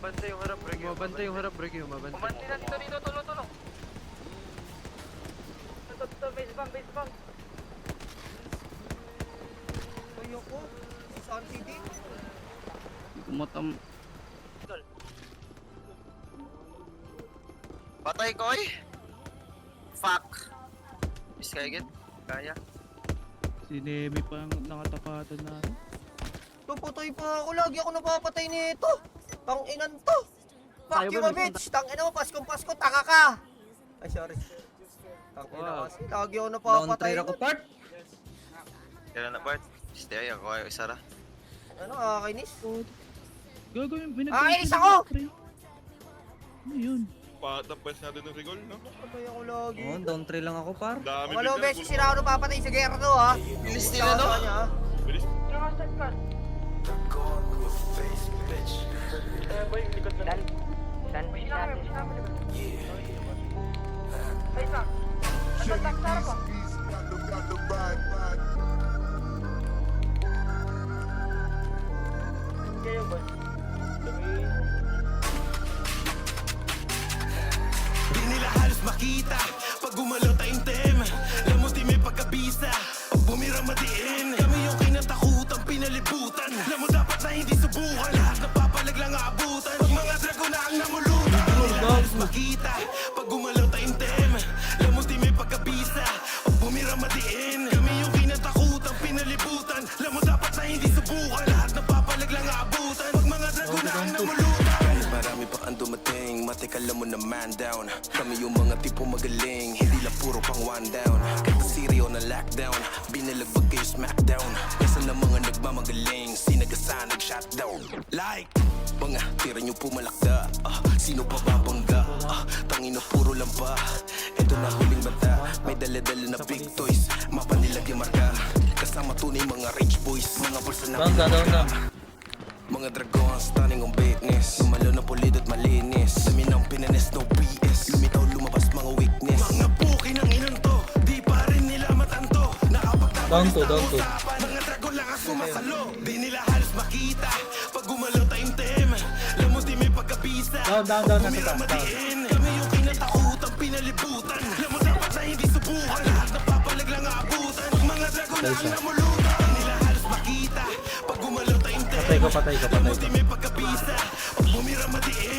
Umabantay yung harap, Briggy. Umabantay yung harap, Briggy. Umabantay na dito, tulong. Ito, base bomb. Ayoko. Saan titi? Kumatam. Patay ko eh. Fuck. Miss Kaigit. Kaya. Si Nemi pa ang nakatapatan na. Napatay pa ako. Lagi ako napapatay nito. Tanginan to. Fuck you, bitch. Tangina mo, Paskong-Pasko. Taka ka. Ay, sorry. Tangina kasi. Lagi ako napapatay. Down 3 ako, part. Kailan na part? Stay ako ay isa ra. Ano, kakainis? Gagawin, Kakainis ako! Ano yun? Patapos natin ng rigol, no? Napatay ako lagi. Oh, down 3 lang ako, par. Dami Mga low beses sila ako napapatay sa gera to, ha? Bilis nila, no? Bilis. Di nila halos makita pag gumalaw tayong tem. Lamos di may pagkabisa pag bumira matiin. Kami yung kinatakutang pinalibutan. Lamos dapat na hindi subukan. Lahat na papalag lang aabutan. Pag mga drago na ang namulutan. Di nila halos makita pag gumalaw tayong tem. Lamos di may pagkabisa pag bumira matiin. Kami yung kinatakutang pinalibutan. Lamos dapat na hindi subukan. Lahat na papalag lang aabutan. Pag mga drago na ang namulutan. Marami pa ang dumating, matikal mo na man down. Kami yung mga tipo magaling, hindi lang puro pang one down. Kahit seryo na lockdown, binalagbag kayo smackdown. Kesa na mga nagmamagaling, sinagasa nag-shutdown. Like, mga tira nyo pumalakda, sino pa babangga? Tangina puro lang pa, eto na huling banta. May dala-dala na big toys, mapanilag yung marka. Kasama tunay mga rich boys, mga bulsa na pinaka. Mga dragon, stunning on business. Lumalaw na pulido at malinis. Dami ng pinanes, no BS. Lumitaw, lumabas mga weakness. Mga puki ng inon to, di pa rin nila matanto. Nakapagtapos na usapan, mga dragon lang ang sumasalo. Di nila halos makita pag gumalaw tayong tem. Lamos di may pagkabisa. Bumira matiin. Kami yung kinatakutang pinalibutan. Lamos dapat na hindi subukan. Lahat na papalag lang aabutan. Mga dragon lang ang namulutan. Di nila halos makita pag gumalaw tayong tem. Patay ko. Lamos di may pagkabisa pag bumira matiin.